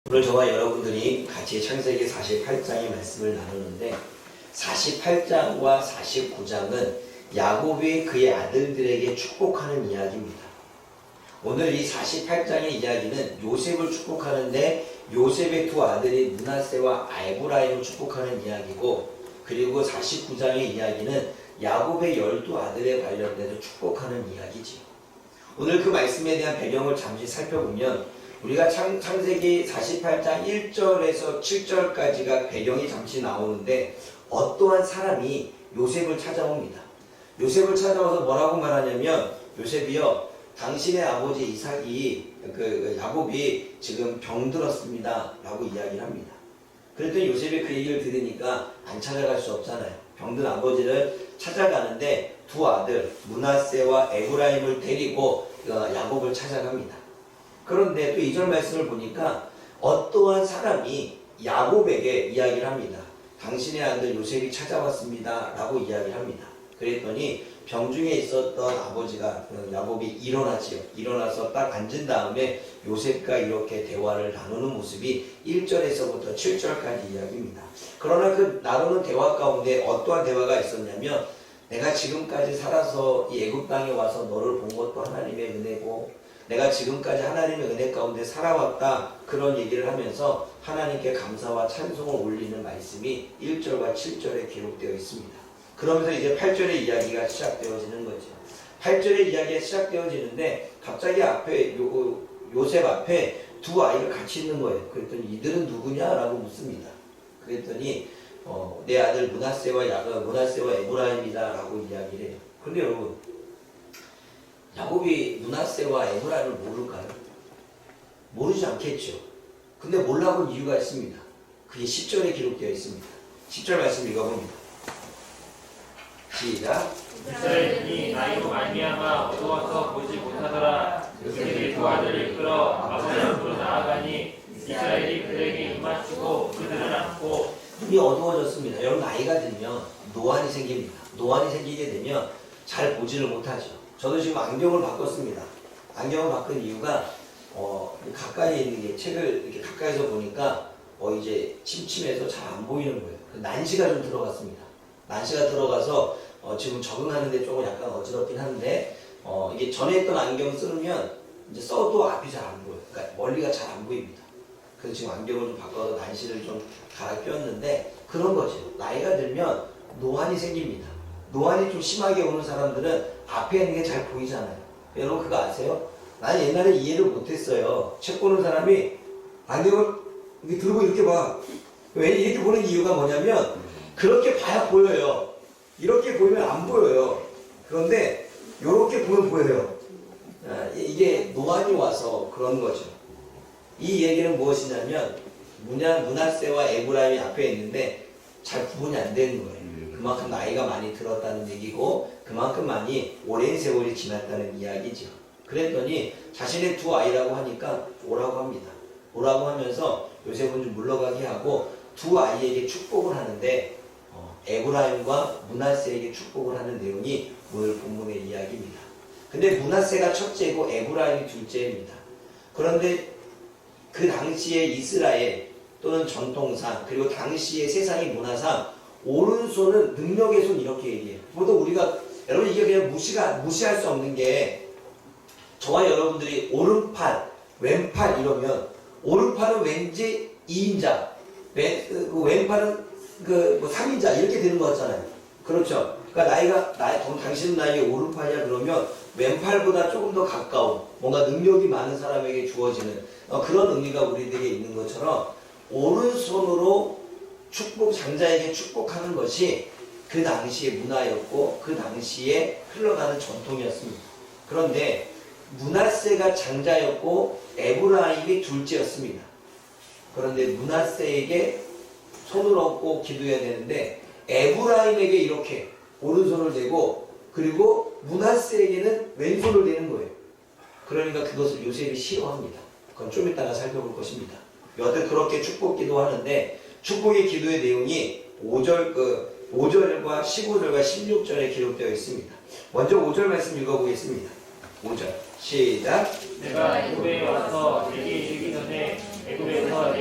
오늘 저와 여러분들이 같이 창세기 48장의 말씀을 나누는데 48장과 49장은 야곱이 그의 아들들에게 축복하는 이야기입니다. 오늘 이 48장의 이야기는 요셉을 축복하는데 요셉의 두 아들이 므낫세와 에브라임을 축복하는 이야기고, 그리고 49장의 이야기는 야곱의 12아들에 관련돼서 축복하는 이야기지. 오늘 그 말씀에 대한 배경을 잠시 살펴보면 우리가 창세기 48장 1절에서 7절까지가 배경이 잠시 나오는데 어떠한 사람이 요셉을 찾아옵니다. 요셉을 찾아와서 뭐라고 말하냐면, 요셉이요, 당신의 아버지 이삭이 야곱이 지금 병들었습니다 라고 이야기를 합니다. 그랬더니 요셉이 그 얘기를 들으니까 안 찾아갈 수 없잖아요. 병든 아버지를 찾아가는데 두 아들 므낫세와 에브라임을 데리고 야곱을 찾아갑니다. 그런데 또 2절 말씀을 보니까 어떠한 사람이 야곱에게 이야기를 합니다. 당신의 아들 요셉이 찾아왔습니다 라고 이야기를 합니다. 그랬더니 병중에 있었던 아버지가 야곱이 일어나지요. 일어나서 딱 앉은 다음에 요셉과 이렇게 대화를 나누는 모습이 1절에서부터 7절까지 이야기입니다. 그러나 그 나누는 대화 가운데 어떠한 대화가 있었냐면, 내가 지금까지 살아서 이 애굽 땅에 와서 너를 본 것도 하나님의 은혜고, 내가 지금까지 하나님의 은혜 가운데 살아왔다, 그런 얘기를 하면서 하나님께 감사와 찬송을 올리는 말씀이 1절과 7절에 기록되어 있습니다. 그러면서 이제 8절의 이야기가 시작되어지는 거죠. 8절의 이야기가 시작되어지는데 갑자기 앞에 요셉 앞에 두 아이가 같이 있는 거예요. 그랬더니 이들은 누구냐라고 묻습니다. 그랬더니 내 아들 므낫세와 에브라임이다 라고 이야기를 해요. 그런데 여러분, 야곱이 므낫세와 에브라임을 모를까요? 모르지 않겠죠. 근데 몰라본 이유가 있습니다. 그게 10절에 기록되어 있습니다. 10절 말씀 읽어봅니다. 시작. 이스라엘이 나이로 말미암아 어두워서 보지 못하더라. 요셉이 두 아들을 이끌어 아버지 앞으로 나아가니 이스라엘이 그들에게 입맞추고 그들을 안고. 눈이 어두워졌습니다. 여러분, 나이가 들면 노안이 생깁니다. 노안이 생기게 되면 잘 보지를 못하죠. 저도 지금 안경을 바꿨습니다. 안경을 바꾼 이유가 가까이에 있는 게 책을 이렇게 가까이서 보니까 이제 침침해서 잘 안 보이는 거예요. 난시가 좀 들어갔습니다. 난시가 들어가서 지금 적응하는데 조금 약간 어지럽긴 한데, 이게 전에 했던 안경 쓰면 이제 써도 앞이 잘 안 보여요. 그러니까 멀리가 잘 안 보입니다. 그래서 지금 안경을 좀 바꿔서 난시를 좀 갈아 꼈는데, 그런 거죠. 나이가 들면 노안이 생깁니다. 노안이 좀 심하게 오는 사람들은 앞에 있는 게 잘 보이잖아요. 여러분 그거 아세요? 난 옛날에 이해를 못했어요. 책 보는 사람이 안경을 이렇게 들고 이렇게 봐. 왜 이렇게 보는 이유가 뭐냐면, 그렇게 봐야 보여요. 이렇게 보이면 안 보여요. 그런데 이렇게 보면 보여요. 이게 노안이 와서 그런 거죠. 이 얘기는 무엇이냐면, 므낫세와 에브라임이 앞에 있는데 잘 구분이 안 되는 거예요. 그만큼 나이가 많이 들었다는 얘기고, 그만큼 많이 오랜 세월이 지났다는 이야기죠. 그랬더니 자신의 두 아이라고 하니까 오라고 합니다. 오라고 하면서 요셉은 좀 물러가게 하고 두 아이에게 축복을 하는데, 에브라임과 므낫세에게 축복을 하는 내용이 오늘 본문의 이야기입니다. 근데 므낫세가 첫째고 에브라임이 둘째입니다. 그런데 그 당시의 이스라엘 또는 전통상, 그리고 당시의 세상의 문화상 오른손은 능력의 손, 이렇게 얘기해요. 보통 우리가, 여러분 이게 그냥 무시할 수 없는 게, 저와 여러분들이 오른팔, 왼팔 이러면, 오른팔은 왠지 2인자, 왼팔은 3인자 이렇게 되는 거 같잖아요. 그렇죠. 그러니까 당신 나이에 오른팔이야 그러면 왼팔보다 조금 더 가까운, 뭔가 능력이 많은 사람에게 주어지는 그런 의미가 우리에게 있는 것처럼, 오른손으로 장자에게 축복하는 것이 그 당시의 문화였고 그 당시에 흘러가는 전통이었습니다. 그런데 므낫세가 장자였고 에브라임이 둘째였습니다. 그런데 므낫세에게 손을 얹고 기도해야 되는데 에브라임에게 이렇게 오른손을 대고, 그리고 므낫세에게는 왼손을 대는 거예요. 그러니까 그것을 요셉이 싫어합니다. 그건 좀 이따가 살펴볼 것입니다. 여하튼 그렇게 축복 기도하는데, 축복의 기도의 내용이 5절과 15절과 16절에 기록되어 있습니다. 먼저 5절 말씀 읽어보겠습니다. 5절 시작. 내가 애굽에 와서 내게 이르기 전에 애굽에서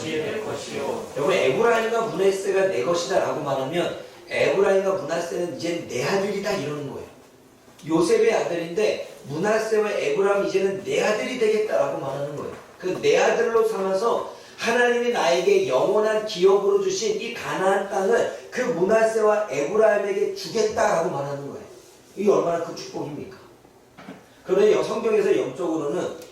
것이 내 것이요. 여러분 에브라임과 므낫세가 내 것이다 라고 말하면 에브라임과 므낫세는 이제 내 아들이다 이러는 거예요. 요셉의 아들인데 므낫세와 에브라임 이제는 내 아들이 되겠다라고 말하는 거예요. 그 내 아들로 삼아서 하나님이 나에게 영원한 기업으로 주신 이 가나안 땅을 그 므낫세와 에브라임에게 주겠다라고 말하는 거예요. 이게 얼마나 큰 축복입니까? 그런데 성경에서 영적으로는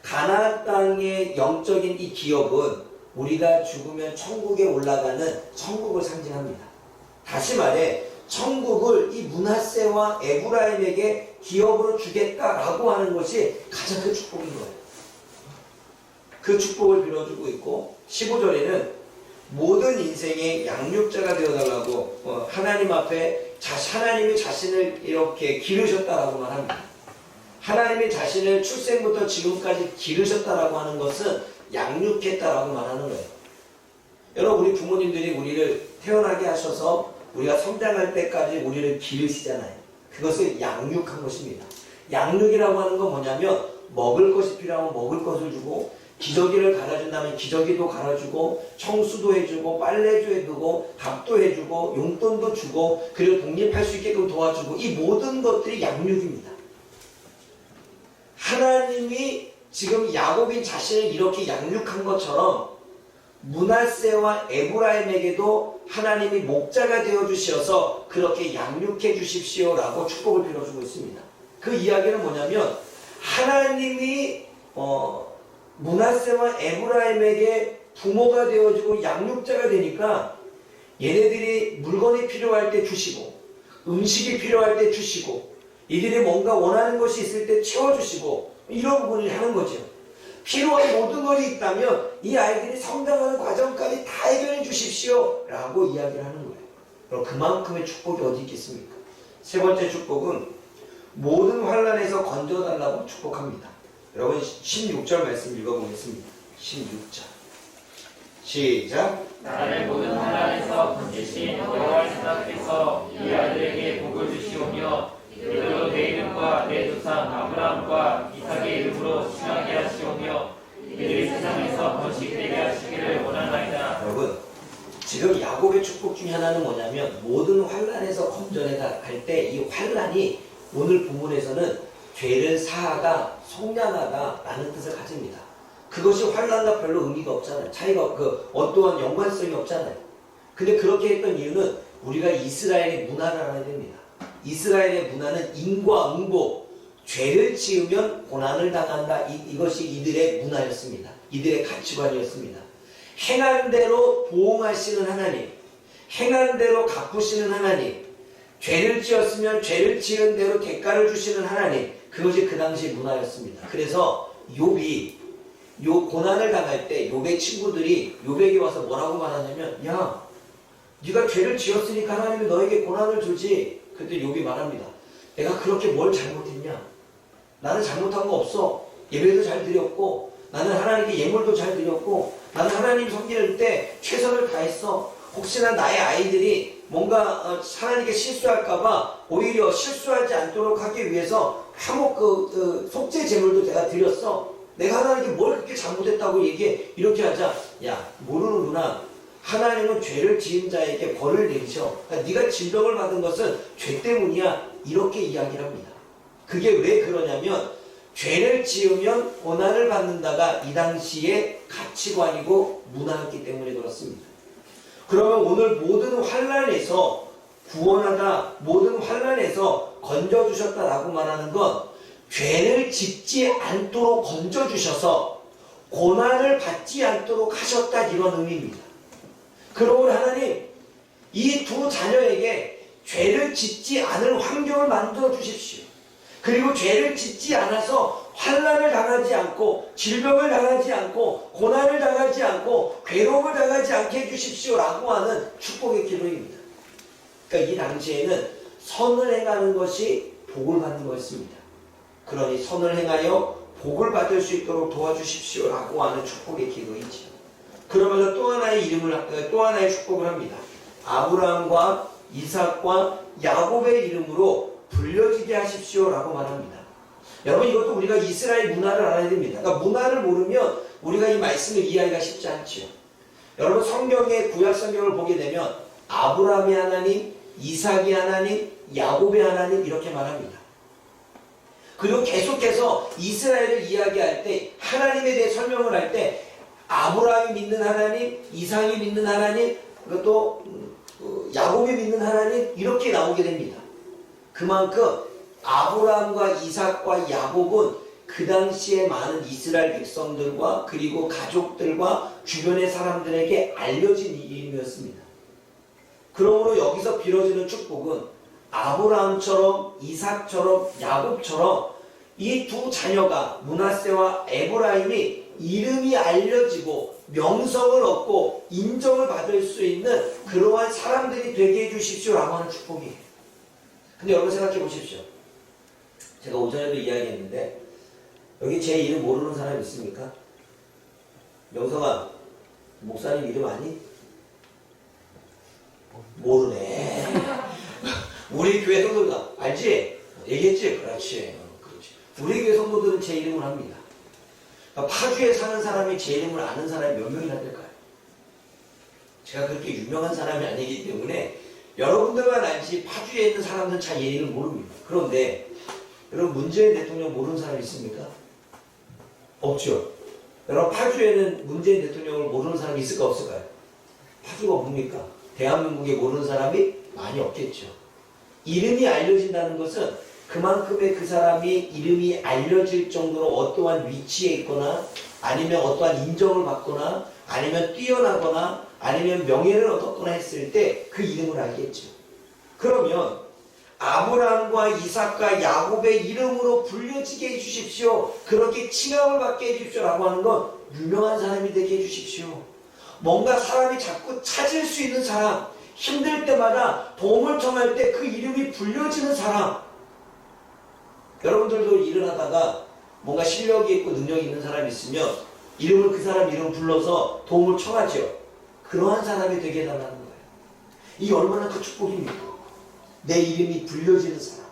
가나안 땅의 영적인 이 기업은 우리가 죽으면 천국에 올라가는 천국을 상징합니다. 다시 말해 천국을 이 므낫세와 에브라임에게 기업으로 주겠다라고 하는 것이 가장 큰 축복인 거예요. 그 축복을 빌어주고 있고 15절에는 모든 인생의 양육자가 되어달라고 하나님 앞에 하나님이 자신을 이렇게 기르셨다라고 말합니다. 하나님이 자신을 출생부터 지금까지 기르셨다라고 하는 것은 양육했다라고 말하는 거예요. 여러분 우리 부모님들이 우리를 태어나게 하셔서 우리가 성장할 때까지 우리를 기르시잖아요. 그것을 양육한 것입니다. 양육이라고 하는 건 뭐냐면 먹을 것이 필요하면 먹을 것을 주고 기저귀를 갈아준다면 기저귀도 갈아주고 청소도 해주고 빨래도 해주고 밥도 해주고 용돈도 주고 그리고 독립할 수 있게끔 도와주고 이 모든 것들이 양육입니다. 하나님이 지금 야곱인 자신을 이렇게 양육한 것처럼 므낫세와 에브라임에게도 하나님이 목자가 되어주셔서 그렇게 양육해 주십시오라고 축복을 빌어주고 있습니다. 그 이야기는 뭐냐면 하나님이 므낫세와 에브라임에게 부모가 되어주고 양육자가 되니까 얘네들이 물건이 필요할 때 주시고 음식이 필요할 때 주시고 이들이 뭔가 원하는 것이 있을 때 채워주시고 이런 부분을 하는 거죠. 필요한 모든 것이 있다면 이 아이들이 성장하는 과정까지 다 해결해 주십시오 라고 이야기를 하는 거예요. 그럼 그만큼의 축복이 어디 있겠습니까? 세 번째 축복은 모든 환난에서 건져달라고 축복합니다. 여러분 16절 말씀 읽어보겠습니다. 16절 시작. 나를 모든 환난에서 건지신 여호와의 생각께서 이 아들에게 복을 주시오며 이들로 내 이름과 내 조상 아브라함과 이삭의 이름으로 칭하게 하시오며 이들이 세상에서 번식되게 하시기를 원하나이다. 여러분 지금 야곱의 축복 중에 하나는 뭐냐면 모든 환난에서 건져내다 할 때 이 환난이 오늘 본문에서는 죄를 사하다, 속량하다 라는 뜻을 가집니다. 그것이 환난과 별로 의미가 없잖아요. 차이가 어떠한 연관성이 없잖아요. 근데 그렇게 했던 이유는 우리가 이스라엘의 문화를 알아야 됩니다. 이스라엘의 문화는 인과 응보, 죄를 지으면 고난을 당한다. 이것이 이들의 문화였습니다. 이들의 가치관이었습니다. 행한 대로 보응하시는 하나님, 행한 대로 갚으시는 하나님, 죄를 지었으면 죄를 지은 대로 대가를 주시는 하나님, 그것이 그 당시 문화였습니다. 그래서 욥이 고난을 당할 때 욥의 친구들이 욥에게 와서 뭐라고 말하냐면 야 네가 죄를 지었으니까 하나님이 너에게 고난을 주지. 그때 욥이 말합니다. 내가 그렇게 뭘 잘못했냐? 나는 잘못한 거 없어. 예배도 잘 드렸고 나는 하나님께 예물도 잘 드렸고 나는 하나님 섬길 때 최선을 다했어. 혹시나 나의 아이들이 뭔가 하나님께 실수할까봐 오히려 실수하지 않도록 하기 위해서 한몫 속죄 제물도 내가 드렸어. 내가 하나님께 뭘 그렇게 잘못했다고 얘기해. 이렇게 하자. 야 모르는구나. 하나님은 죄를 지은 자에게 벌을 내리셔. 그러니까 네가 질병을 받은 것은 죄 때문이야. 이렇게 이야기를 합니다. 그게 왜 그러냐면 죄를 지으면 고난을 받는다가 이 당시의 가치관이고 문화였기 때문에 그렇습니다. 그러면 오늘 모든 환난에서 구원하다, 모든 환난에서 건져주셨다라고 말하는 건 죄를 짓지 않도록 건져주셔서 고난을 받지 않도록 하셨다 이런 의미입니다. 그러므로 하나님 이 두 자녀에게 죄를 짓지 않을 환경을 만들어 주십시오. 그리고 죄를 짓지 않아서 환난을 당하지 않고 질병을 당하지 않고 고난을 당하지 않고 괴로움을 당하지 않게 해주십시오 라고 하는 축복의 기도입니다. 그러니까 이 당시에는 선을 행하는 것이 복을 받는 것입니다. 그러니 선을 행하여 복을 받을 수 있도록 도와주십시오 라고 하는 축복의 기도이죠. 그러면서 또 하나의 축복을 합니다. 아브라함과 이삭과 야곱의 이름으로 불려지게 하십시오 라고 말합니다. 여러분 이것도 우리가 이스라엘 문화를 알아야 됩니다. 그러니까 문화를 모르면 우리가 이 말씀을 이해하기가 쉽지 않죠. 여러분 성경의 구약 성경을 보게 되면 아브라함의 하나님, 이삭의 하나님, 야곱의 하나님 이렇게 말합니다. 그리고 계속해서 이스라엘을 이야기할 때 하나님에 대해 설명을 할 때 아브라함이 믿는 하나님, 이삭이 믿는 하나님, 또 야곱이 믿는 하나님 이렇게 나오게 됩니다. 그만큼 아브라함과 이삭과 야곱은 그 당시에 많은 이스라엘 백성들과 그리고 가족들과 주변의 사람들에게 알려진 이름이었습니다. 그러므로 여기서 빌어지는 축복은 아브라함처럼 이삭처럼 야곱처럼 이 두 자녀가 므낫세와 에브라임이 이름이 알려지고 명성을 얻고 인정을 받을 수 있는 그러한 사람들이 되게 해주십시오라고 하는 축복이에요. 근데 여러분 생각해 보십시오. 제가 오전에도 이야기했는데 여기 제 이름 모르는 사람 있습니까? 명성아, 목사님 이름 아니? 모르네. 우리 교회 성도들 알지? 얘기했지? 그렇지. 우리 교회 성도들은 제 이름을 합니다. 파주에 사는 사람이 제 이름을 아는 사람이 몇 명이나 될까요? 제가 그렇게 유명한 사람이 아니기 때문에 여러분들만 알지 파주에 있는 사람들은 잘 제 이름을 모릅니다. 그런데 여러분 문재인 대통령 모르는 사람 있습니까? 없죠. 여러분 파주에는 문재인 대통령을 모르는 사람이 있을까 없을까요? 파주가 뭡니까? 대한민국에 모르는 사람이 많이 없겠죠. 이름이 알려진다는 것은 그만큼의 그 사람이 이름이 알려질 정도로 어떠한 위치에 있거나 아니면 어떠한 인정을 받거나 아니면 뛰어나거나 아니면 명예를 얻었거나 했을 때 그 이름을 알겠죠. 그러면 아브라함과 이삭과 야곱의 이름으로 불려지게 해주십시오. 그렇게 칭함을 받게 해주십시오라고 하는 건 유명한 사람이 되게 해주십시오. 뭔가 사람이 자꾸 찾을 수 있는 사람, 힘들 때마다 도움을 청할 때 그 이름이 불려지는 사람. 여러분들도 일을 하다가 뭔가 실력이 있고 능력이 있는 사람이 있으면 이름을 그 사람 이름 불러서 도움을 청하죠. 그러한 사람이 되게 해달라는 거예요. 이게 얼마나 큰 축복입니까? 내 이름이 불려지는 사람,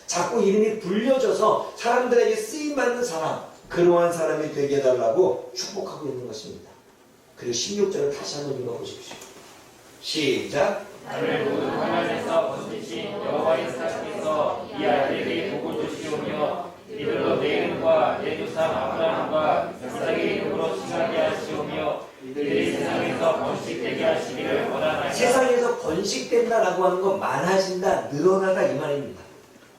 자꾸 이름이 불려져서 사람들에게 쓰임받는 사람, 그러한 사람이 되게 해달라고 축복하고 있는 것입니다. 그리고 16절을 다시 한번 읽어보십시오. 시작. 나를 모든 하나님에서 건지신 여호와의 사랑께서 이 아이들에게 복을 주시오며 이들로 내 이름과 내 조상 아브라함과 이삭의 이름으로 칭하게 하시오며 이들이 세상에서 번식되게 하시기를 원하나이다. 세상에서 번식된다라고 하는 건 많아진다, 늘어나다 이 말입니다.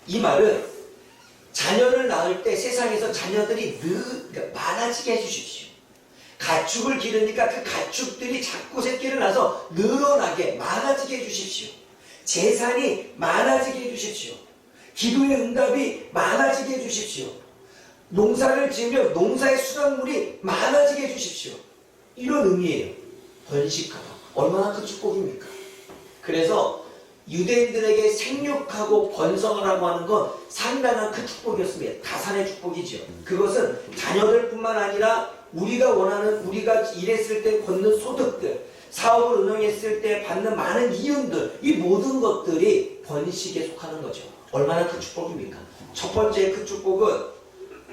이 말은 자녀를 낳을 때 세상에서 자녀들이 많아지게 해주십시오. 가축을 기르니까 그 가축들이 자꾸 새끼를 낳아서 늘어나게 많아지게 해주십시오. 재산이 많아지게 해주십시오. 기도의 응답이 많아지게 해주십시오. 농사를 지으면 농사의 수확물이 많아지게 해주십시오. 이런 의미예요. 번식하다. 얼마나 큰 축복입니까? 그래서 유대인들에게 생육하고 번성을 하고 하는 건 상당한 큰 축복이었습니다. 다산의 축복이죠. 그것은 자녀들뿐만 아니라 우리가 원하는, 우리가 일했을 때 받는 소득들, 사업을 운영했을 때 받는 많은 이윤들, 이 모든 것들이 번식에 속하는 거죠. 얼마나 큰 축복입니까? 첫 번째 큰 축복은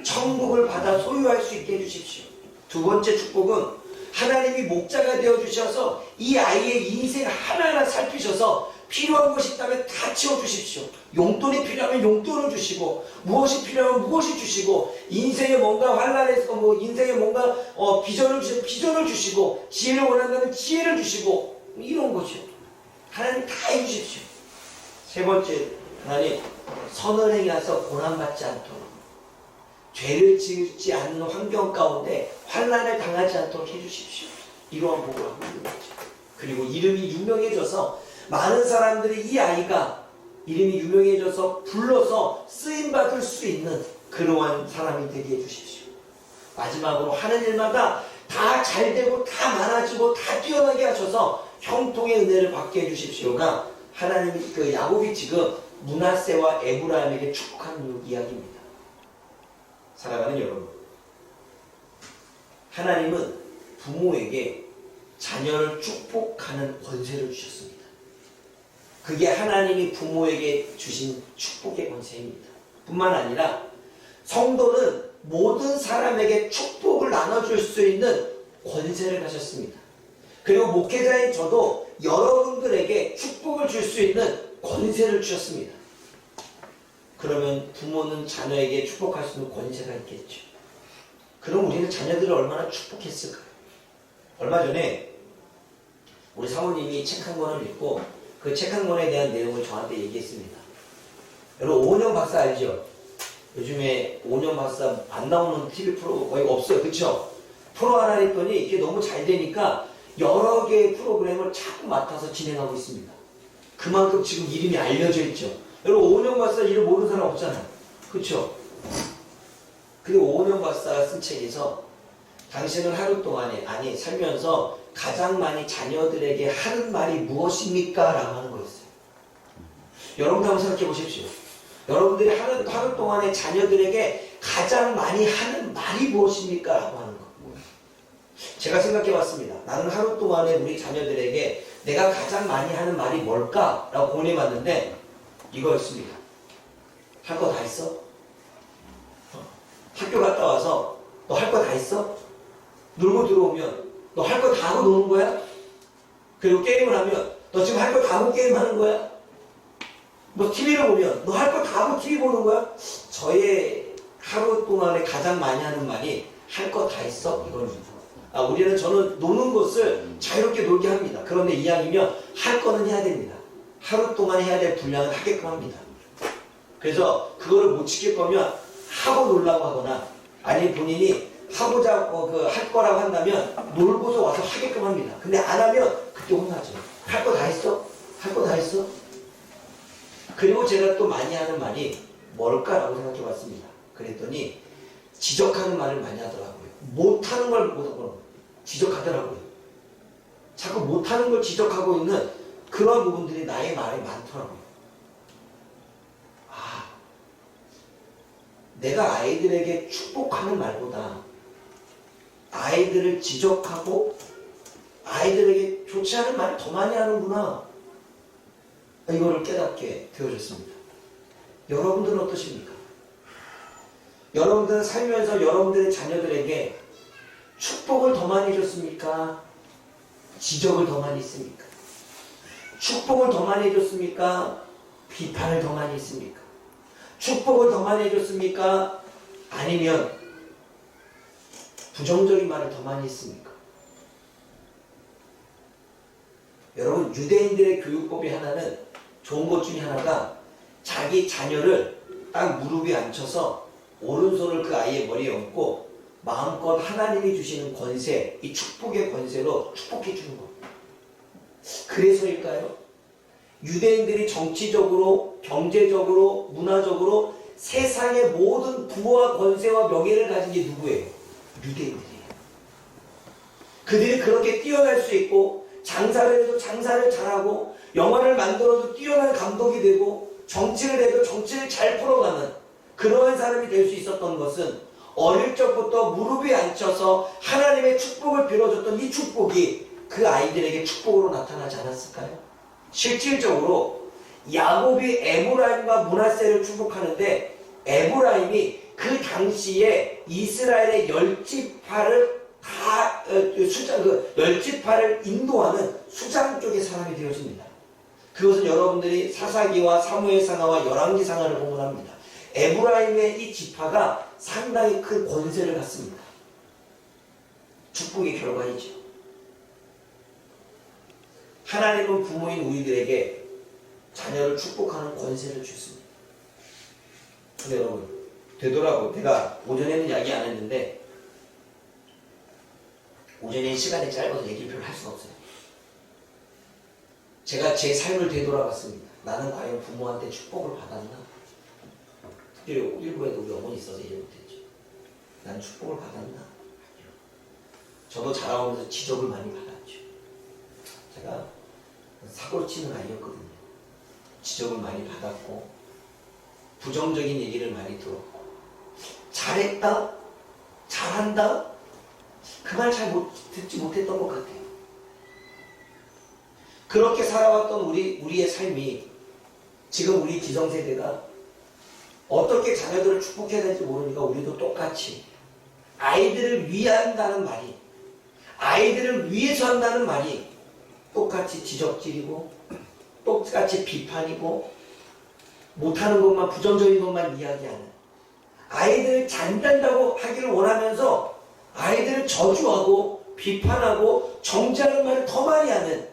천국을 받아 소유할 수 있게 해주십시오. 두 번째 축복은 하나님이 목자가 되어주셔서 이 아이의 인생 하나하나 살피셔서 필요한 것이 있다면 다 채워주십시오. 용돈이 필요하면 용돈을 주시고, 무엇이 필요하면 무엇이 주시고, 인생에 뭔가 환란해서 인생에 뭔가 비전을 주시면 비전을 주시고, 지혜를 원한다면 지혜를 주시고, 이런 거죠. 하나님 다 해주십시오. 세 번째, 하나님 선을 행해서 고난받지 않도록, 죄를 짓지 않는 환경 가운데 환란을 당하지 않도록 해주십시오. 이러한 복을 하고 있는 거죠. 그리고 이름이 유명해져서 많은 사람들이 이 아이가 이름이 유명해져서 불러서 쓰임받을 수 있는 그러한 사람이 되게 해주십시오. 마지막으로 하는 일마다 다 잘되고 다 많아지고 다 뛰어나게 하셔서 형통의 은혜를 받게 해주십시오가 하나님이 그 야곱이 지금 므낫세와 에브라임에게 축복하는 이야기입니다. 사랑하는 여러분, 하나님은 부모에게 자녀를 축복하는 권세를 주셨습니다. 그게 하나님이 부모에게 주신 축복의 권세입니다. 뿐만 아니라 성도는 모든 사람에게 축복을 나눠줄 수 있는 권세를 가졌습니다. 그리고 목회자인 저도 여러분들에게 축복을 줄 수 있는 권세를 주셨습니다. 그러면 부모는 자녀에게 축복할 수 있는 권세가 있겠죠. 그럼 우리는 자녀들을 얼마나 축복했을까요? 얼마 전에 우리 사모님이 책 한 권을 읽고 그 책 한 권에 대한 내용을 저한테 얘기했습니다. 여러분 오은영 박사 알죠? 요즘에 오은영 박사 안 나오는 TV 프로 거의 없어요. 그쵸? 프로 하나 했더니 이게 너무 잘 되니까 여러 개의 프로그램을 자꾸 맡아서 진행하고 있습니다. 그만큼 지금 이름이 알려져 있죠. 여러분 오은영 박사 이름 모르는 사람 없잖아요. 그쵸? 그리고 오은영 박사가 쓴 책에서 당신은 하루 동안에 아니 살면서 가장 많이 자녀들에게 하는 말이 무엇입니까? 라고 하는 거였어요. 여러분도 한번 생각해 보십시오. 여러분들이 하루 동안에 자녀들에게 가장 많이 하는 말이 무엇입니까? 라고 하는 거. 제가 생각해 봤습니다. 나는 하루 동안에 우리 자녀들에게 내가 가장 많이 하는 말이 뭘까? 라고 고민해 봤는데 이거였습니다. 할 거 다 했어? 학교 갔다 와서 너 할 거 다 했어? 놀고 들어오면 너 할 거 다 하고 노는 거야? 그리고 게임을 하면 너 지금 할 거 다 하고 게임하는 거야? 너 TV를 보면 너 할 거 다 하고 TV 보는 거야? 저의 하루 동안에 가장 많이 하는 말이 할 거 다 했어? 이겁니다. 저는 노는 것을 자유롭게 놀게 합니다. 그런데 이왕이면 할 거는 해야 됩니다. 하루 동안 해야 될 분량은 하게끔 합니다. 그래서 그거를 못 지킬 거면 하고 놀라고 하거나 아니면 본인이 하고자 할 거라고 한다면 놀고서 와서 하게끔 합니다. 근데 안 하면 그때 혼나죠. 할 거 다 했어? 할 거 다 했어? 그리고 제가 또 많이 하는 말이 뭘까라고 생각해 봤습니다. 그랬더니 지적하는 말을 많이 하더라고요. 못하는 걸 지적하더라고요. 자꾸 못하는 걸 지적하고 있는 그런 부분들이 나의 말에 많더라고요. 내가 아이들에게 축복하는 말보다 아이들을 지적하고 아이들에게 좋지 않은 말을 더 많이 하는구나. 이거를 깨닫게 되어졌습니다. 여러분들은 어떠십니까? 여러분들은 살면서 여러분들의 자녀들에게 축복을 더 많이 줬습니까? 지적을 더 많이 했습니까? 축복을 더 많이 해줬습니까? 비판을 더 많이 했습니까? 축복을 더 많이 해줬습니까? 아니면 부정적인 말을 더 많이 했습니까? 여러분 유대인들의 교육법이 하나는 좋은 것 중에 하나가 자기 자녀를 딱 무릎 위에 앉혀서 오른손을 그 아이의 머리에 얹고 마음껏 하나님이 주시는 권세, 이 축복의 권세로 축복해 주는 겁니다. 그래서일까요? 유대인들이 정치적으로, 경제적으로, 문화적으로 세상의 모든 부와 권세와 명예를 가진 게 누구예요? 유대인들이에요. 그들이 그렇게 뛰어날 수 있고 장사를 해도 장사를 잘하고 영화를 만들어도 뛰어난 감독이 되고 정치를 해도 정치를 잘 풀어가는 그러한 사람이 될 수 있었던 것은 어릴 적부터 무릎 위에 앉혀서 하나님의 축복을 빌어줬던 이 축복이 그 아이들에게 축복으로 나타나지 않았을까요? 실질적으로 야곱이 에브라임과 므낫세를 축복하는데 에브라임이 그 당시에 이스라엘의 10지파를 다 열지파를 인도하는 수장 쪽의 사람이 되어집니다. 그것은 여러분들이 사사기와 사무엘상하와 열왕기상하를 보면 합니다. 에브라임의 이 지파가 상당히 큰 권세를 갖습니다. 축복의 결과이죠. 하나님은 부모인 우리들에게 자녀를 축복하는 권세를 주십니다. 근데 여러분 되돌아보고 제가 오전에는 이야기 안 했는데 오전에 시간이 짧아서 얘기를 별로 할 수 없어요. 제가 제 삶을 되돌아봤습니다. 나는 과연 부모한테 축복을 받았나? 특별히 일부에도 우리 어머니 있어서 얘기 못했죠. 난 축복을 받았나? 저도 자라오면서 지적을 많이 받았죠. 제가 사고를 치는 아이였거든요. 지적을 많이 받았고 부정적인 얘기를 많이 들었고 잘했다? 잘한다? 그 말 잘 듣지 못했던 것 같아요. 그렇게 살아왔던 우리의 삶이 지금 우리 기성세대가 어떻게 자녀들을 축복해야 될지 모르니까 우리도 똑같이 아이들을 위한다는 말이 아이들을 위해서 한다는 말이 똑같이 지적질이고 똑같이 비판이고 못하는 것만 부정적인 것만 이야기하는 아이들을 잘한다고 하기를 원하면서 아이들을 저주하고 비판하고 정죄하는 말을 더 많이 하는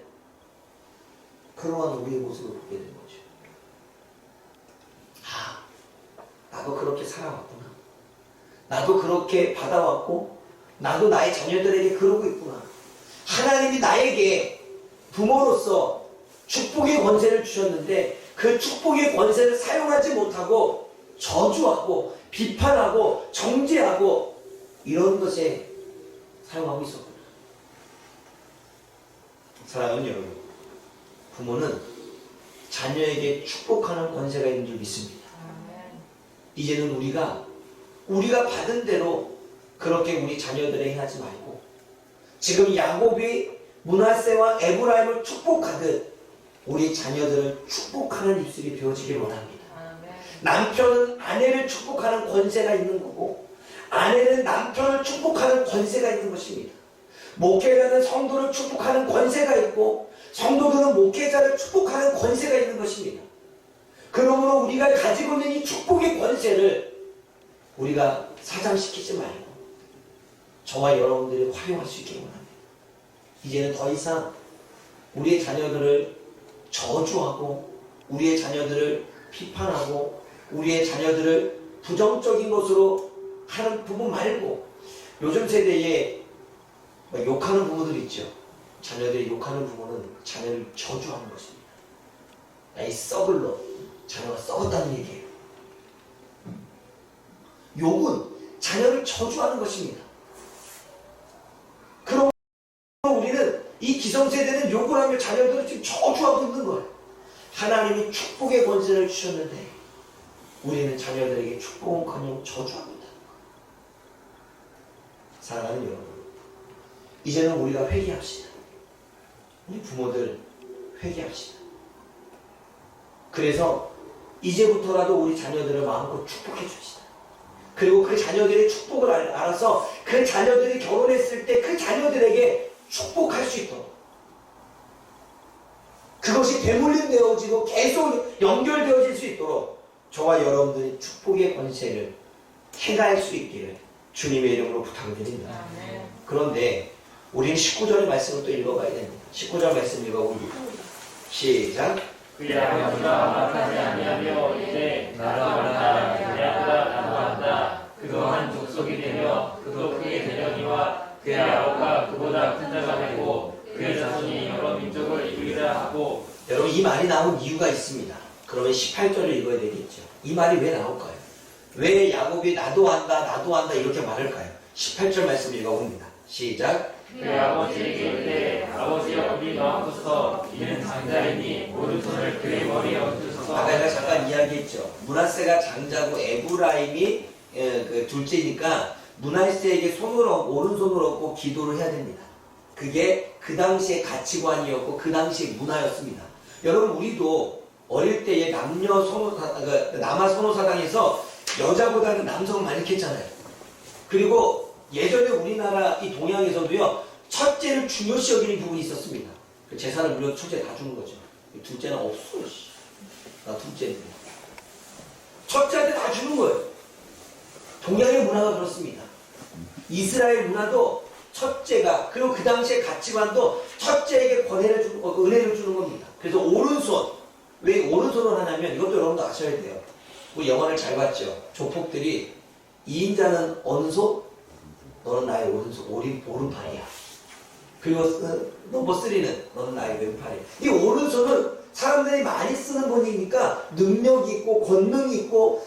그러한 우리의 모습을 보게 되는 거죠. 아, 나도 그렇게 살아왔구나. 나도 그렇게 받아왔고 나도 나의 자녀들에게 그러고 있구나. 하나님이 나에게 부모로서 축복의 권세를 주셨는데 그 축복의 권세를 사용하지 못하고 저주하고 비판하고 정죄하고 이런 것에 사용하고 있었구나. 사랑하는 여러분, 부모는 자녀에게 축복하는 권세가 있는 줄 믿습니다. 이제는 우리가 받은 대로 그렇게 우리 자녀들에게 하지 말고 지금 야곱이 므낫세와 에브라임을 축복하듯 우리 자녀들을 축복하는 입술이 되어지길 원합니다. 남편은 아내를 축복하는 권세가 있는 거고 아내는 남편을 축복하는 권세가 있는 것입니다. 목회자는 성도를 축복하는 권세가 있고 성도들은 목회자를 축복하는 권세가 있는 것입니다. 그러므로 우리가 가지고 있는 이 축복의 권세를 우리가 사장시키지 말고 저와 여러분들이 활용할 수 있기를 원합니다. 이제는 더 이상 우리의 자녀들을 저주하고 우리의 자녀들을 비판하고 우리의 자녀들을 부정적인 것으로 하는 부부 말고 요즘 세대에 욕하는 부모들 있죠. 자녀들이 욕하는 부모는 자녀를 저주하는 것입니다. 야, 이 썩을 놈, 자녀가 썩었다는 얘기예요. 욕은 자녀를 저주하는 것입니다. 그럼 우리는 이 기성세대는 욕을 하며 자녀들을 지금 저주하고 있는 거예요. 하나님이 축복의 권세를 주셨는데 우리는 자녀들에게 축복은커녕 저주하고 있다는 거예요. 사랑하는 여러분, 이제는 우리가 회개합시다. 우리 부모들 회개합시다. 그래서 이제부터라도 우리 자녀들을 마음껏 축복해 줍시다. 그리고 그 자녀들의 축복을 알아서 그 자녀들이 결혼했을 때 그 자녀들에게 축복할 수 있도록 그것이 되물림되어지고 계속 연결되어질 수 있도록 저와 여러분들이 축복의 권세를 행할 수 있기를 주님의 이름으로 부탁드립니다. 그런데 우리는 19절의 말씀을 또 읽어봐야 됩니다. 19절 말씀 읽어봅니다. 시작. 그의 아버지가 악하지 아니하며 이제 나도 한다. 그의 아버지가 나도 한다. 그도 한 족속이 되며 그도 크게 되려니와 그의 아우가 그보다 큰 자가 되고 그의 자손이 여러 민족을 이루리라 하고. 여러분, 이 말이 나온 이유가 있습니다. 그러면 18절을 읽어야 되겠죠. 이 말이 왜 나올까요? 왜 야곱이 나도 한다 이렇게 말할까요? 18절 말씀 읽어봅니다. 시작. 그의 아버지에게 이르되 아버지여 우리 마음부터 이는 장자이니 오른손을 그의 머리에 얹으소서. 아까 제가 잠깐 이야기했죠. 므낫세가 장자고 에브라임이 그 둘째니까 므낫세에게 오른손을 얹고 기도를 해야 됩니다. 그게 그 당시의 가치관이었고 그 당시의 문화였습니다. 여러분, 우리도 어릴 때에 남아 선호사당에서 여자보다는 남성을 많이 했잖아요. 그리고 예전에 우리나라 이 동양에서도요, 첫째를 중요시 여기는 부분이 있었습니다. 그 재산을 물론 첫째 다 주는 거죠. 둘째는 없어. 나 둘째인데. 첫째한테 다 주는 거예요. 동양의 문화가 그렇습니다. 이스라엘 문화도 첫째가, 그리고 그 당시의 가치관도 첫째에게 은혜를 주는 겁니다. 그래서 오른손, 왜 오른손을 하냐면 이것도 여러분도 아셔야 돼요. 우리 영화를 잘 봤죠. 조폭들이 2인자는 어느 손? 너는 나의 오른손, 오른팔이야. 그리고 넘버 3는 너는 나의 왼팔이야. 이 오른손은 사람들이 많이 쓰는 본이니까 능력이 있고 권능이 있고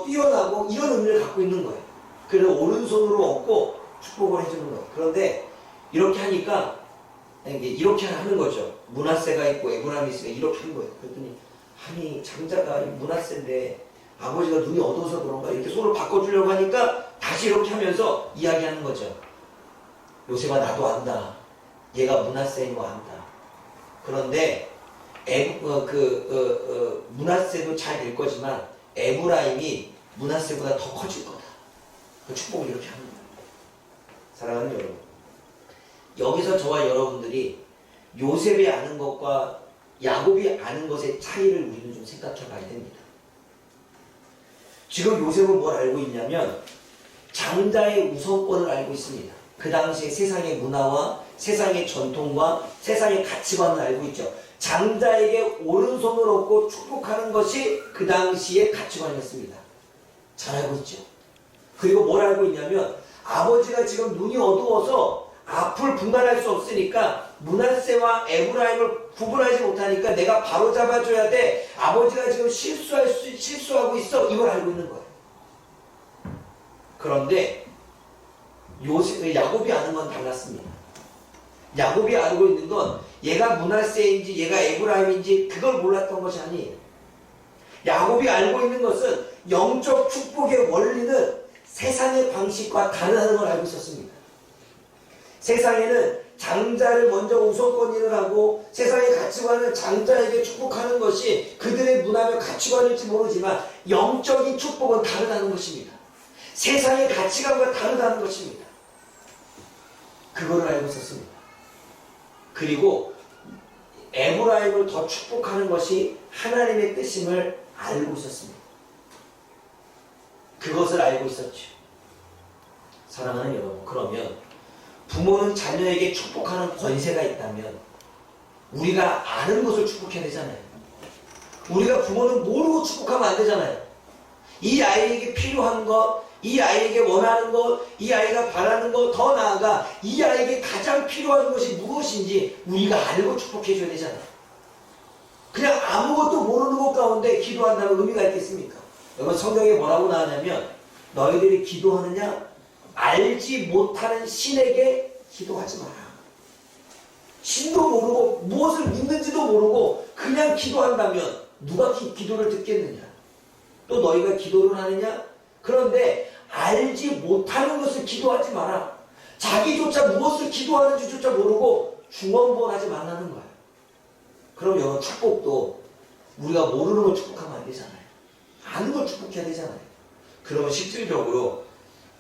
뛰어나고 이런 의미를 갖고 있는 거예요. 그래서 오른손으로 얻고 축복을 해주는 거예요. 그런데 이렇게 하니까 이렇게 하는 거죠. 므낫세가 있고 에브라임이 있으니까 이렇게 하는 거예요. 그랬더니 아니 장자가 므낫세인데 아버지가 눈이 어두워서 그런가 이렇게 손을 바꿔주려고 하니까 다시 이렇게 하면서 이야기하는 거죠. 요셉아 나도 안다. 얘가 므낫세인 거 안다. 그런데 므낫세도 잘 될 거지만 에브라임이 므낫세보다 더 커질 거다. 그 축복을 이렇게 하는 거예요. 사랑하는 여러분, 여기서 저와 여러분들이 요셉이 아는 것과 야곱이 아는 것의 차이를 우리는 좀 생각해 봐야 됩니다. 지금 요셉은 뭘 알고 있냐면 장자의 우선권을 알고 있습니다. 그 당시에 세상의 문화와 세상의 전통과 세상의 가치관을 알고 있죠. 장자에게 오른손을 얻고 축복하는 것이 그 당시의 가치관이었습니다. 잘 알고 있죠. 그리고 뭘 알고 있냐면 아버지가 지금 눈이 어두워서 앞을 분간할 수 없으니까 므낫세와 에브라임을 구분하지 못하니까 내가 바로 잡아줘야 돼. 아버지가 지금 실수하고 있어. 이걸 알고 있는 거예요. 그런데 야곱이 아는 건 달랐습니다. 야곱이 알고 있는 건 얘가 므낫세인지 얘가 에브라임인지 그걸 몰랐던 것이 아니에요. 야곱이 알고 있는 것은 영적 축복의 원리는 세상의 방식과 다르다는 걸 알고 있었습니다. 세상에는 장자를 먼저 우선권위를 하고 세상의 가치관을 장자에게 축복하는 것이 그들의 문화며 가치관일지 모르지만 영적인 축복은 다르다는 것입니다. 세상의 가치관과 다르다는 것입니다. 그거를 알고 있었습니다. 그리고 에브라임을 더 축복하는 것이 하나님의 뜻임을 알고 있었습니다. 그것을 알고 있었죠. 사랑하는 여러분, 그러면 부모는 자녀에게 축복하는 권세가 있다면 우리가 아는 것을 축복해야 되잖아요. 우리가 부모는 모르고 축복하면 안 되잖아요. 이 아이에게 필요한 것, 이 아이에게 원하는 것, 이 아이가 바라는 것, 더 나아가 이 아이에게 가장 필요한 것이 무엇인지 우리가 알고 축복해줘야 되잖아요. 그냥 아무것도 모르는 것 가운데 기도한다면 의미가 있겠습니까? 여러분 성경에 뭐라고 나왔냐면 너희들이 기도하느냐? 알지 못하는 신에게 기도하지 마라. 신도 모르고 무엇을 믿는지도 모르고 그냥 기도한다면 누가 기도를 듣겠느냐? 또 너희가 기도를 하느냐? 그런데 알지 못하는 것을 기도하지 마라. 자기조차 무엇을 기도하는지조차 모르고 중언부언하지 말라는 거야. 그럼 여러분 축복도 우리가 모르는 걸 축복하면 안 되잖아요. 아는 걸 축복해야 되잖아요. 그러면 실질적으로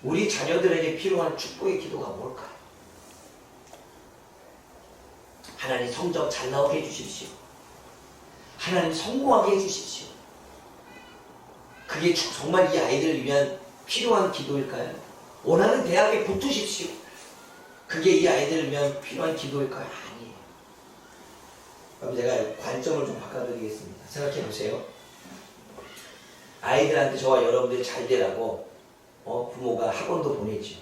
우리 자녀들에게 필요한 축복의 기도가 뭘까요? 하나님 성적 잘 나오게 해주십시오. 하나님 성공하게 해주십시오. 그게 정말 이 아이들을 위한 필요한 기도일까요? 원하는 대학에 붙으십시오. 그게 이 아이들을 위한 필요한 기도일까요? 아니에요. 그럼 제가 관점을 좀 바꿔드리겠습니다. 생각해 보세요. 아이들한테 저와 여러분들이 잘 되라고 부모가 학원도 보내죠.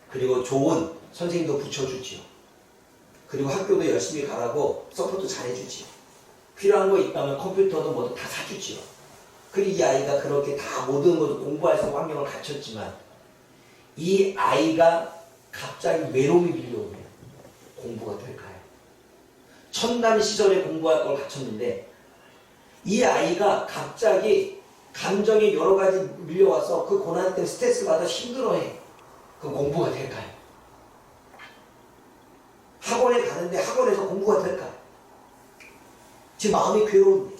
그리고 좋은 선생님도 붙여주죠. 그리고 학교도 열심히 가라고 서포트 잘해주죠. 필요한 거 있다면 컴퓨터도 뭐도 다 사주죠. 그리고 이 아이가 그렇게 다 모든 것을 공부할 수 있는 환경을 갖췄지만 이 아이가 갑자기 외로움이 밀려오면 공부가 될까요? 첨단 시절에 공부할 걸 갖췄는데 이 아이가 갑자기 감정이 여러 가지 밀려와서 그 고난 때문에 스트레스 받아 힘들어해. 그 공부가 될까요? 학원에 가는데 학원에서 공부가 될까요? 지금 마음이 괴로운데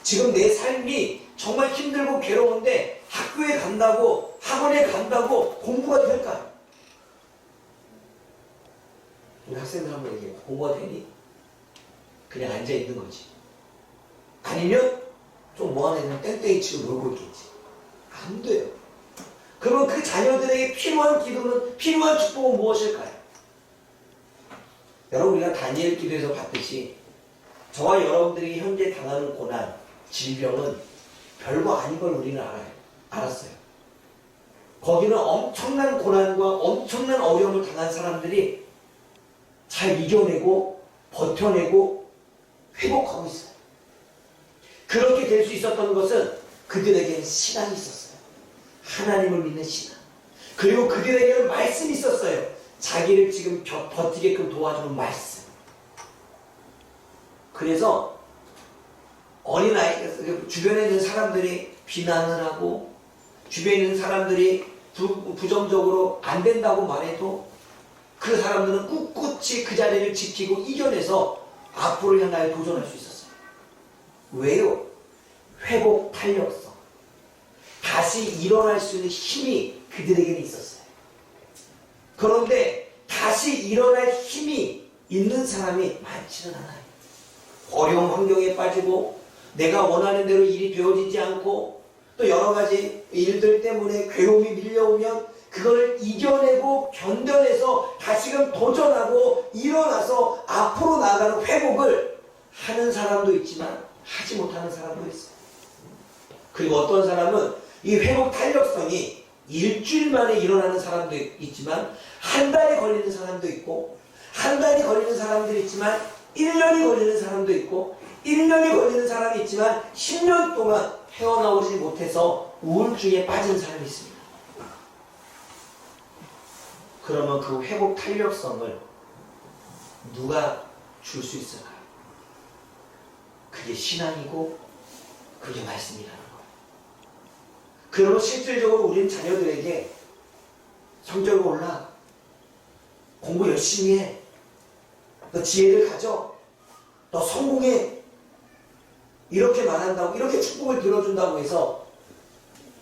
지금 내 삶이 정말 힘들고 괴로운데 학교에 간다고 학원에 간다고 공부가 될까요? 우리 학생들 한번 얘기해. 공부가 되니? 그냥 앉아있는 거지. 아니면 좀 뭐하는 애는 땡땡이 치고 놀고 있겠지. 안 돼요. 그러면 그 자녀들에게 필요한 기도는, 필요한 축복은 무엇일까요? 여러분 우리가 다니엘 기도에서 봤듯이 저와 여러분들이 현재 당하는 고난, 질병은 별거 아닌 걸 우리는 알았어요. 거기는 엄청난 고난과 엄청난 어려움을 당한 사람들이 잘 이겨내고 버텨내고 회복하고 있어요. 그렇게 될 수 있었던 것은 그들에게는 신앙이 있었어요. 하나님을 믿는 신앙. 그리고 그들에게는 말씀이 있었어요. 자기를 지금 버티게끔 도와주는 말씀. 그래서 어린아이, 주변에 있는 사람들이 비난을 하고 주변에 있는 사람들이 부정적으로 안 된다고 말해도 그 사람들은 꿋꿋이 그 자리를 지키고 이겨내서 앞으로 향하여 도전할 수 있었어요. 왜요? 회복 탄력성. 다시 일어날 수 있는 힘이 그들에게는 있었어요. 그런데 다 다시 일어날 힘이 있는 사람이 많지는 않아요. 어려운 환경에 빠지고 내가 원하는 대로 일이 되어지지 않고 또 여러 가지 일들 때문에 괴로움이 밀려오면 그걸 이겨내고 견뎌내서 다시금 도전하고 일어나서 앞으로 나가는 회복을 하는 사람도 있지만 하지 못하는 사람도 있어요. 그리고 어떤 사람은 이 회복 탄력성이 일주일 만에 일어나는 사람도 있지만 한 달이 걸리는 사람도 있고 한 달이 걸리는 사람들이 있지만 1년이 걸리는 사람도 있고 1년이 걸리는 사람이 있지만 10년 동안 헤어나오지 못해서 우울증에 빠진 사람이 있습니다. 그러면 그 회복 탄력성을 누가 줄 수 있을까요? 그게 신앙이고 그게 말씀이라는 거예요. 그러면 실질적으로 우리는 자녀들에게 성적이 올라, 공부 열심히 해, 너 지혜를 가져, 너 성공해, 이렇게 말한다고, 이렇게 축복을 들어준다고 해서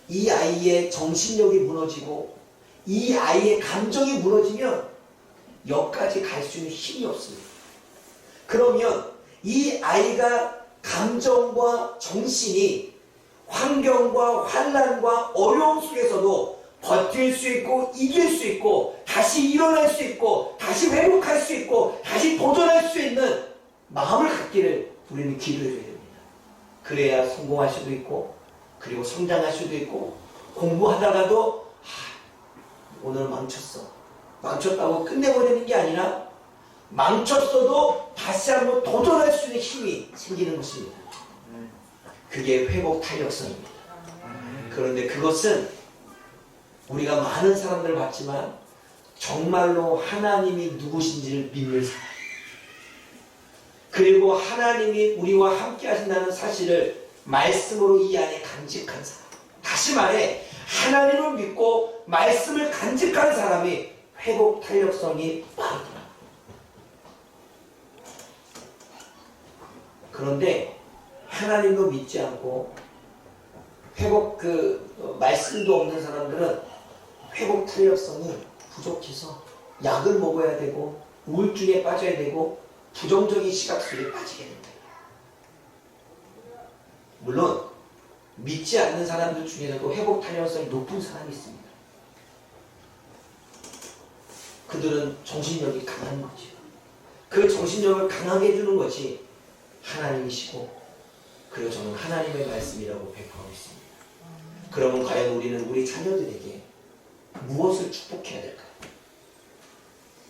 이 아이의 정신력이 무너지고 이 아이의 감정이 무너지면 여기까지 갈 수 있는 힘이 없습니다. 그러면 이 아이가 감정과 정신이 환경과 환난과 어려움 속에서도 버틸 수 있고 이길 수 있고 다시 일어날 수 있고 다시 회복할 수 있고 다시 도전할 수 있는 마음을 갖기를 우리는 기도해줘야 됩니다. 그래야 성공할 수도 있고 그리고 성장할 수도 있고 공부하다가도 오늘 망쳤어. 망쳤다고 끝내버리는 게 아니라 망쳤어도 다시 한번 도전할 수 있는 힘이 생기는 것입니다. 그게 회복 탄력성입니다. 그런데 그것은 우리가 많은 사람들을 봤지만 정말로 하나님이 누구신지를 믿는 사람, 그리고 하나님이 우리와 함께 하신다는 사실을 말씀으로 이 안에 간직한 사람, 다시 말해 하나님을 믿고 말씀을 간직한 사람이 회복 탄력성이 빠르더라. 그런데 하나님도 믿지 않고 회복 말씀도 없는 사람들은 회복 탄력성이 부족해서 약을 먹어야 되고 우울증에 빠져야 되고 부정적인 시각 속에 빠지게 된다. 물론 믿지 않는 사람들 중에서도 회복 탄력성이 높은 사람이 있습니다. 그들은 정신력이 강한 거죠. 그 정신력을 강하게 해주는 것이 하나님이시고, 그리고 저는 하나님의 말씀이라고 배포하고 있습니다. 그러면 과연 우리는 우리 자녀들에게 무엇을 축복해야 될까요?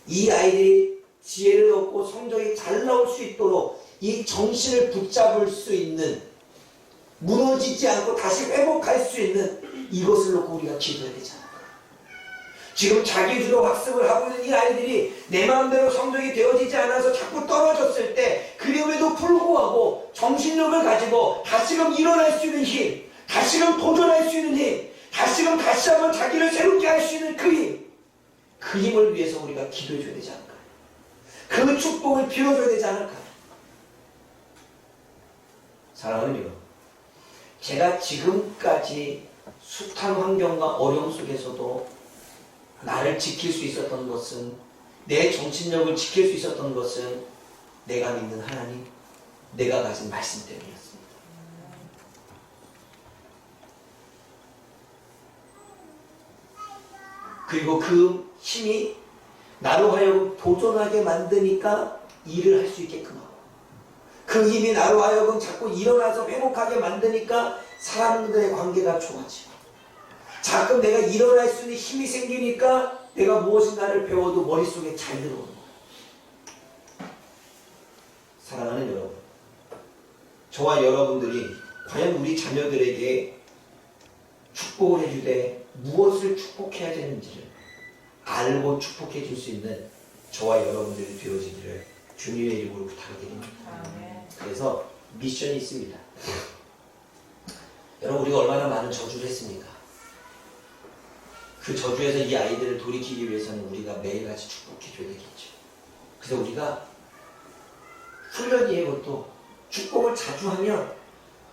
이 아이들이 지혜를 얻고 성적이 잘 나올 수 있도록 이 정신을 붙잡을 수 있는, 무너지지 않고 다시 회복할 수 있는 이것을 놓고 우리가 기도해야 되잖아요. 지금 자기주도 학습을 하고 있는 이 아이들이 내 마음대로 성적이 되어지지 않아서 자꾸 떨어졌을 때 그럼에도 불구하고 정신력을 가지고 다시금 일어날 수 있는 힘, 다시금 도전할 수 있는 힘, 다시금 다시 한번 자기를 새롭게 할 수 있는 그 힘, 그 힘을 위해서 우리가 기도해줘야 되지 않을까요? 그 축복을 빌어줘야 되지 않을까요? 사랑하는 여러분, 제가 지금까지 숱한 환경과 어려움 속에서도 나를 지킬 수 있었던 것은, 내 정신력을 지킬 수 있었던 것은 내가 믿는 하나님, 내가 가진 말씀 때문이었습니다. 그리고 그 힘이 나로 하여금 도전하게 만드니까 일을 할 수 있게끔 하고, 그 힘이 나로 하여금 자꾸 일어나서 회복하게 만드니까 사람들의 관계가 좋아지고, 자꾸 내가 일어날 수 있는 힘이 생기니까 내가 무엇인가를 배워도 머릿속에 잘 들어오는 거예요. 사랑하는 여러분, 저와 여러분들이 과연 우리 자녀들에게 축복을 해주되 무엇을 축복해야 되는지를 알고 축복해 줄 수 있는 저와 여러분들이 되어지기를 주님의 이름으로 부탁드립니다. 그래서 미션이 있습니다. 여러분, 우리가 얼마나 많은 저주를 했습니까? 그 저주에서 이 아이들을 돌이키기 위해서는 우리가 매일같이 축복해줘야 되겠죠. 그래서 우리가 훈련이에요. 그것도 축복을 자주 하면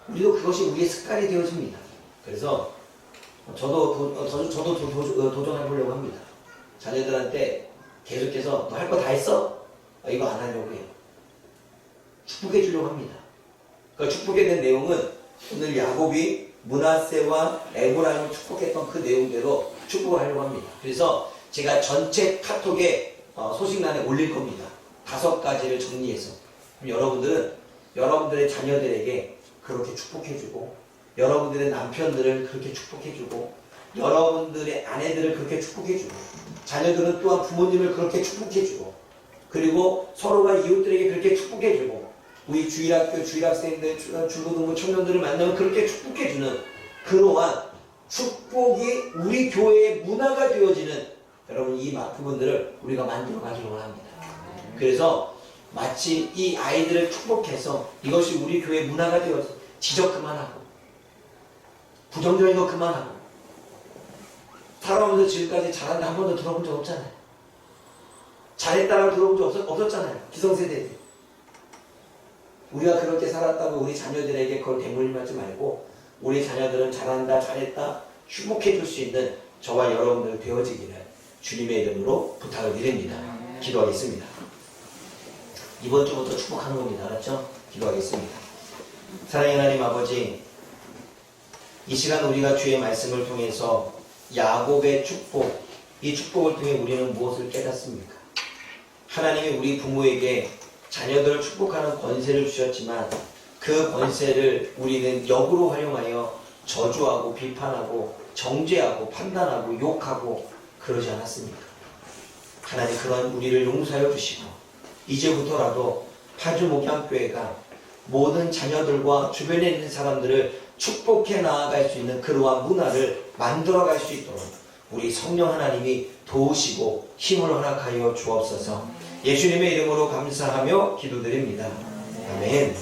우리도 그것이 우리의 습관이 되어집니다. 그래서 저도 도전해 보려고 합니다. 자녀들한테 계속해서 너 할 거 다 했어? 이거 안 하려고 해요. 축복해 주려고 합니다. 그 축복에 대한 내용은 오늘 야곱이 므낫세와 에브라임을 축복했던 그 내용대로 축복을 하려고 합니다. 그래서 제가 전체 카톡에 소식란에 올릴 겁니다. 5가지를 정리해서. 그럼 여러분들은 여러분들의 자녀들에게 그렇게 축복해주고, 여러분들의 남편들을 그렇게 축복해주고, 여러분들의 아내들을 그렇게 축복해주고, 자녀들은 또한 부모님을 그렇게 축복해주고, 그리고 서로가 이웃들에게 그렇게 축복해주고, 우리 주일학교 주일학생들, 중고등부 청년들을 만나면 그렇게 축복해주는 그러한 축복이 우리 교회의 문화가 되어지는 여러분 이 부분들을 우리가 만들어 가지려고 합니다. 그래서 마치 이 아이들을 축복해서 이것이 우리 교회의 문화가 되어서 지적 그만하고 부정적인 거 그만하고 살아오면서 지금까지 잘한다 한 번도 들어본 적 없잖아요. 잘했다라고 들어본 적 없었잖아요. 기성세대들. 우리가 그렇게 살았다고 우리 자녀들에게 그걸 대물림하지 말고 우리 자녀들은 잘한다 잘했다 축복해 줄 수 있는 저와 여러분들 되어지기를 주님의 이름으로 부탁을 드립니다. 기도하겠습니다. 이번 주부터 축복하는 겁니다. 알았죠? 기도하겠습니다. 사랑의 하나님 아버지, 이 시간 우리가 주의 말씀을 통해서 야곱의 축복, 이 축복을 통해 우리는 무엇을 깨닫습니까? 하나님이 우리 부모에게 자녀들을 축복하는 권세를 주셨지만 그 권세를 우리는 역으로 활용하여 저주하고 비판하고 정죄하고 판단하고 욕하고 그러지 않았습니까? 하나님 그런 우리를 용서하여 주시고 이제부터라도 파주목양교회가 모든 자녀들과 주변에 있는 사람들을 축복해 나아갈 수 있는 그러한 문화를 만들어갈 수 있도록 우리 성령 하나님이 도우시고 힘을 허락하여 주옵소서. 예수님의 이름으로 감사하며 기도드립니다. 아멘.